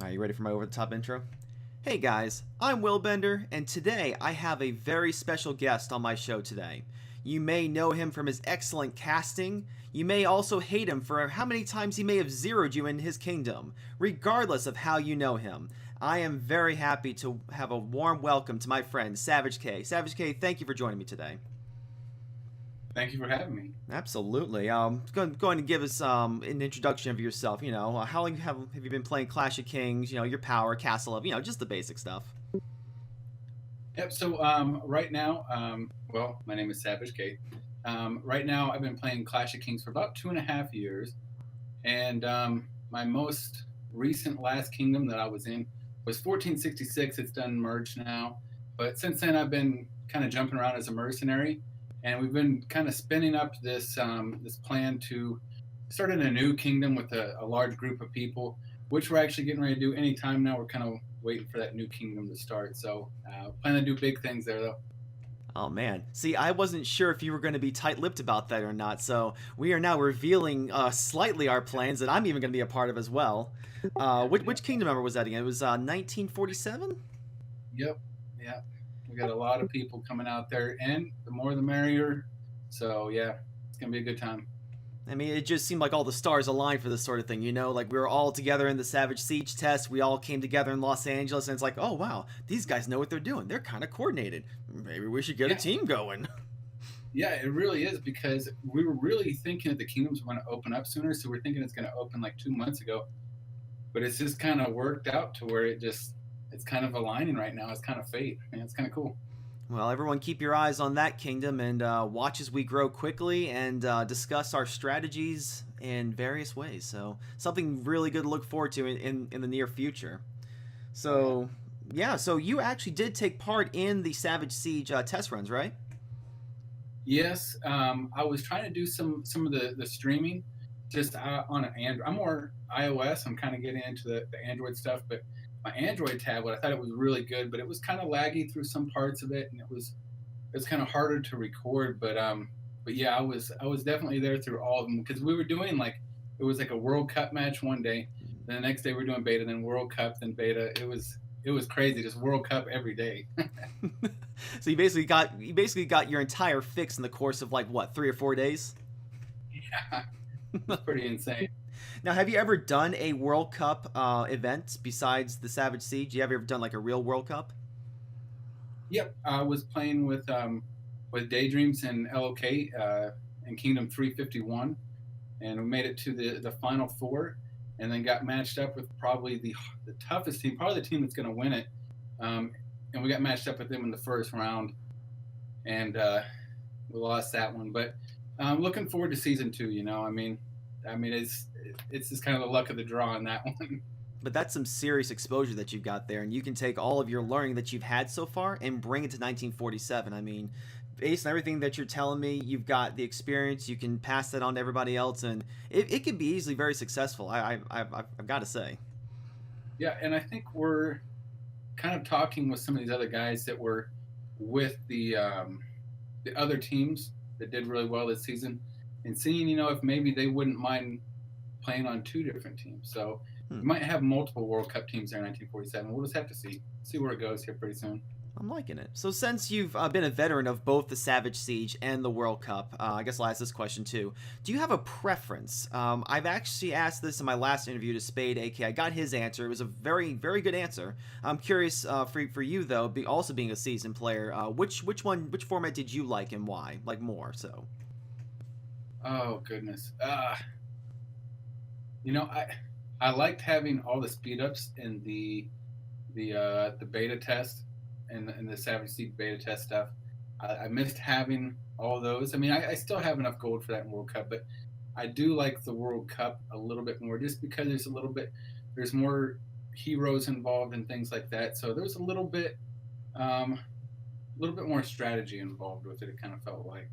Are you ready for my over-the-top intro? Hey guys, I'm Will Bender, and today I have a very special guest on my show today. You may know him from his excellent casting. You may also hate him for how many times he may have zeroed you in his kingdom. Regardless of how you know him, I am very happy to have a warm welcome to my friend SaVaGe. SaVaGe, thank you for joining me today. Thank you for having me. Absolutely. Going to give us an introduction of yourself. How long have you been playing Clash of Kings? Your power, castle of, just the basic stuff. Yep. So right now, well, my name is SaVaGe. Right now, I've been playing Clash of Kings for about 2.5 years, and my most recent last kingdom that I was in was 1466. It's done merged now, but since then, I've been kind of jumping around as a mercenary, and we've been kind of spinning up this plan to start in a new kingdom with a large group of people, which we're actually getting ready to do anytime now. We're kind of waiting for that new kingdom to start. So plan to do big things there, though. Oh man. See, I wasn't sure if you were going to be tight-lipped about that or not. So we are now revealing slightly our plans that I'm even going to be a part of as well. Which kingdom member was that again? It was 1947. Yep. Yeah. We got a lot of people coming out there, and the more the merrier. So yeah, it's gonna be a good time. I mean, it just seemed like all the stars aligned for this sort of thing, Like we were all together in the SaVaGe Siege test. We all came together in Los Angeles, and it's like, oh wow, these guys know what they're doing. They're kind of coordinated. Maybe we should get a Yeah. team going. Yeah, it really is because we were really thinking that the kingdoms were going to open up sooner. So we're thinking it's going to open like 2 months ago, but it's just kind of worked out to where it's kind of aligning right now. It's kind of fate, and it's kind of cool. Well, everyone, keep your eyes on that kingdom and watch as we grow quickly and discuss our strategies in various ways. So, something really good to look forward to in the near future. Oh yeah. So, yeah, so you actually did take part in the SaVaGe Siege test runs, right? Yes, I was trying to do some of the streaming just on an Android. I'm more iOS. I'm kind of getting into the Android stuff, but my Android tablet, I thought it was really good, but it was kind of laggy through some parts of it, and it was kind of harder to record. But yeah, I was definitely there through all of them because we were doing like it was like a World Cup match one day, then the next day we are doing beta, then World Cup, then beta. It was crazy, just World Cup every day. So you basically got your entire fix in the course of like what 3 or 4 days. Yeah, it's pretty insane. Now, have you ever done a World Cup event besides the SaVaGe Siege? You ever done like a real World Cup? Yep, I was playing with Daydreams and LOK in Kingdom 351, and we made it to the final four, and then got matched up with probably the toughest team, probably the team that's going to win it. Um, and we got matched up with them in the first round, and we lost that one. But I'm looking forward to season two. I mean, it's just kind of the luck of the draw on that one. But that's some serious exposure that you've got there, and you can take all of your learning that you've had so far and bring it to 1947. I mean, based on everything that you're telling me, you've got the experience. You can pass that on to everybody else, and it could be easily very successful. I've got to say. Yeah, and I think we're kind of talking with some of these other guys that were with the other teams that did really well this season, and seeing if maybe they wouldn't mind playing on two different teams. So Hmm. we might have multiple World Cup teams there in 1947. We'll just have to see where it goes here pretty soon. I'm liking it. So, since you've been a veteran of both the SaVaGe Siege and the World Cup, I guess I'll ask this question too. Do you have a preference? I've actually asked this in my last interview to Spade, aka I got his answer. It was a very, very good answer. I'm curious for you though, also being a seasoned player, which format did you like and why? Like more so. Oh goodness. I liked having all the speed ups in the beta test and the SaVaGe Seed beta test stuff. I missed having all those. I mean, I still have enough gold for that in World Cup, but I do like the World Cup a little bit more just because there's more heroes involved and things like that. So there's a little bit more strategy involved with it. It kind of felt like.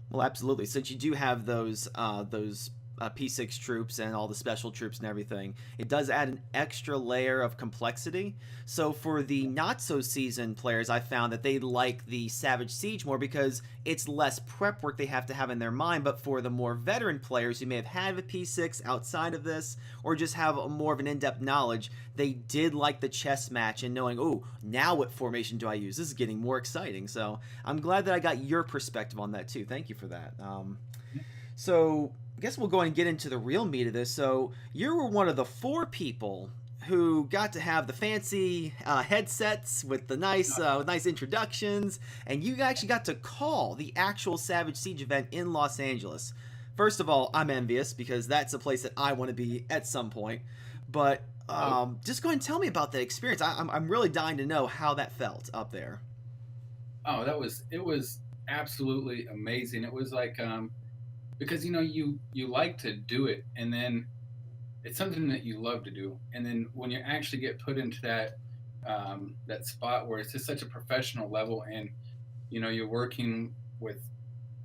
Well, absolutely. Since you do have those P6 troops and all the special troops and everything, it does add an extra layer of complexity. So for the not so seasoned players, I found that they like the SaVaGe Siege more because it's less prep work they have to have in their mind. But for the more veteran players who may have had a P6 outside of this, or just have more of an in-depth knowledge, they did like the chess match and knowing, oh, now what formation do I use? This is getting more exciting. So I'm glad that I got your perspective on that too. Thank you for that. So I guess we'll go and get into the real meat of this. So you were one of the 4 people who got to have the fancy headsets with the nice introductions, and you actually got to call the actual SaVaGe Siege event in Los Angeles. First of all, I'm envious because that's a place that I want to be at some point. But just go ahead and tell me about that experience. I'm really dying to know how that felt up there. Oh, it was absolutely amazing. It was like because you like to do it, and then it's something that you love to do, and then when you actually get put into that spot where it's just such a professional level, and you're working with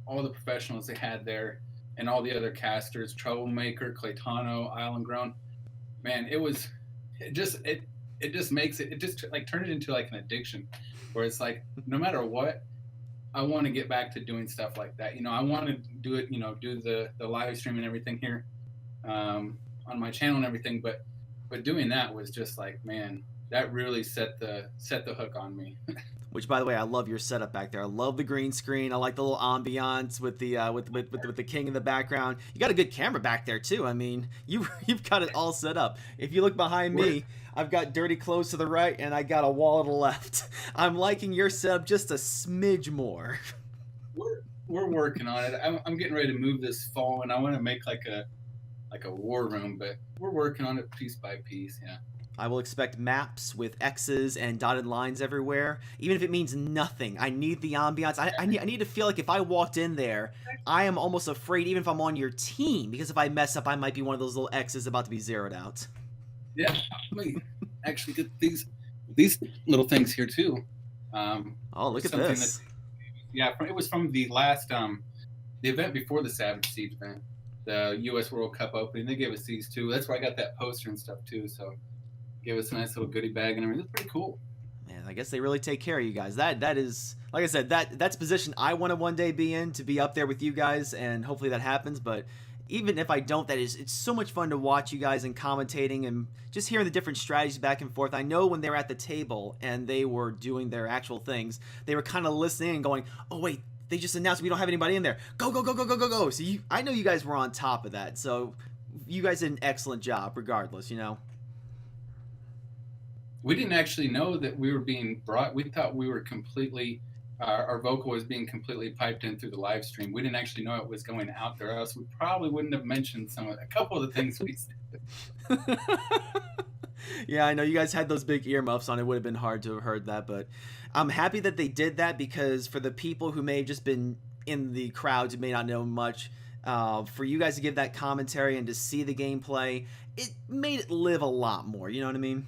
all the professionals they had there and all the other casters, Troublemaker, Claytano, Island Grown. Man, it just makes it just like turn it into like an addiction, where it's like no matter what, I want to get back to doing stuff like that. I want to do it, do the live stream and everything here on my channel and everything. But doing that was just like, man, that really set the hook on me. Which, by the way, I love your setup back there. I love the green screen. I like the little ambiance with the with the king in the background. You got a good camera back there too. I mean, you've got it all set up. If you look behind me, I've got dirty clothes to the right, and I got a wall to the left. I'm liking your setup just a smidge more. We're working on it. I'm getting ready to move this fall, and I want to make like a war room, but we're working on it piece by piece. Yeah. I will expect maps with X's and dotted lines everywhere, even if it means nothing. I need the ambiance. I need to feel like if I walked in there, I am almost afraid, even if I'm on your team, because if I mess up, I might be one of those little X's about to be zeroed out. Yeah, let me actually get these little things here too. Oh, look at this. It was from the last the event before the SaVaGe Siege event, the U.S. World Cup opening. They gave us these too. That's where I got that poster and stuff too. So gave us a nice little goodie bag and everything. It's pretty cool. Man, I guess they really take care of you guys. That is, like I said, that's a position I want to one day be in, to be up there with you guys, and hopefully that happens. But even if I don't, it's so much fun to watch you guys and commentating and just hearing the different strategies back and forth. I know when they were at the table and they were doing their actual things, they were kind of listening and going, oh wait, they just announced we don't have anybody in there. Go, go, go, go, go, go, go. So I know you guys were on top of that. So you guys did an excellent job regardless, We didn't actually know that we were being brought. We thought we were completely, our vocal was being completely piped in through the live stream. We didn't actually know it was going out there, else we probably wouldn't have mentioned a couple of the things we said. Yeah, I know you guys had those big earmuffs on. It would have been hard to have heard that, but I'm happy that they did that, because for the people who may have just been in the crowds who may not know much, for you guys to give that commentary and to see the gameplay, it made it live a lot more. You know what I mean?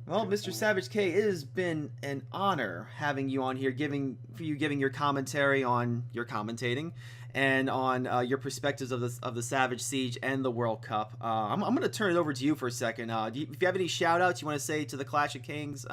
Well, Mr. SaVaGe K, it has been an honor having you on here, giving your commentary on your commentating, and on your perspectives of the SaVaGe Siege and the World Cup. I'm going to turn it over to you for a second. If you have any shout-outs you want to say to the Clash of Kings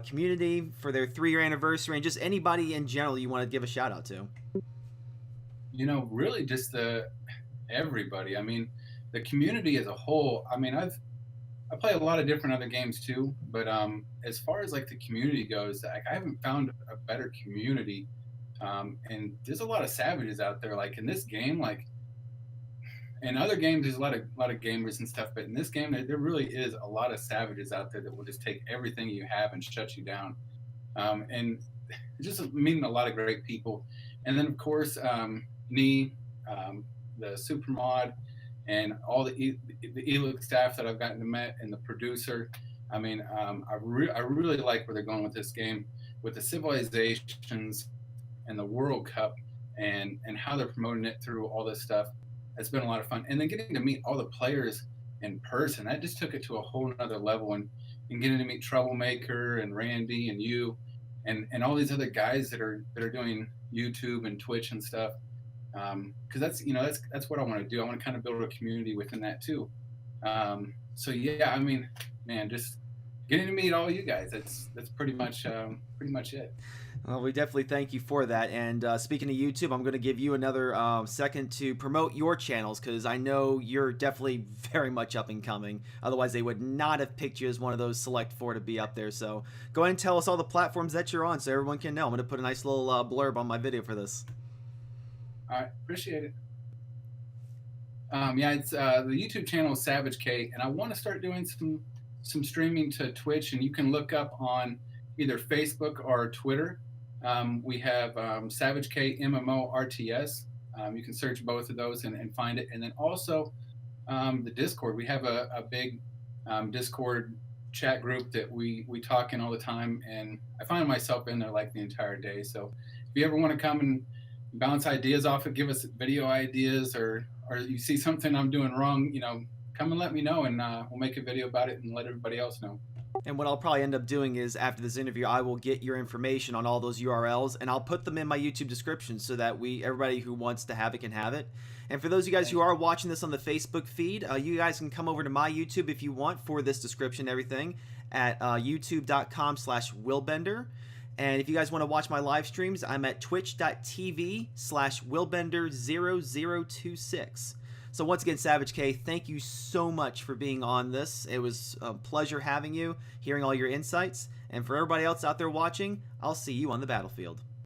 community for their 3-year anniversary, and just anybody in general you want to give a shout-out to. Really just everybody. I mean, the community as a whole. I mean, I play a lot of different other games too, but as far as like the community goes, like, I haven't found a better community. And there's a lot of savages out there. Like in this game, like in other games, there's a lot of gamers and stuff, but in this game, there really is a lot of savages out there that will just take everything you have and shut you down. And just meeting a lot of great people. And then of course, the super mod, and all the ELIC staff that I've gotten to meet, and the producer. I mean, I really like where they're going with this game, with the civilizations and the World Cup, and how they're promoting it through all this stuff. It's been a lot of fun. And then getting to meet all the players in person, that just took it to a whole nother level. And getting to meet Troublemaker and Randy and you, and all these other guys that are doing YouTube and Twitch and stuff. because that's what I want to do. I want to kind of build a community within that too. So yeah, I mean, man, just getting to meet all you guys. That's pretty much it. Well, we definitely thank you for that. And speaking of YouTube, I'm going to give you another second to promote your channels because I know you're definitely very much up and coming. Otherwise, they would not have picked you as one of those select four to be up there. So go ahead and tell us all the platforms that you're on so everyone can know. I'm going to put a nice little blurb on my video for this. All right, appreciate it. Yeah, it's the YouTube channel is SaVaGe, and I want to start doing some streaming to Twitch, and you can look up on either Facebook or Twitter. We have SaVaGe MMO RTS. You can search both of those and find it, and then also the Discord. We have a big Discord chat group that we talk in all the time, and I find myself in there like the entire day. So if you ever want to come and bounce ideas off it, give us video ideas, or you see something I'm doing wrong, come and let me know, and we'll make a video about it and let everybody else know. And what I'll probably end up doing is after this interview, I will get your information on all those URLs and I'll put them in my YouTube description so that everybody who wants to have it can have it. And for those of you guys who are watching this on the Facebook feed, you guys can come over to my YouTube if you want for this description and everything at youtube.com/willbender. And if you guys want to watch my live streams, I'm at twitch.tv/willbender0026. So once again, SaVaGe, thank you so much for being on this. It was a pleasure having you, hearing all your insights. And for everybody else out there watching, I'll see you on the battlefield.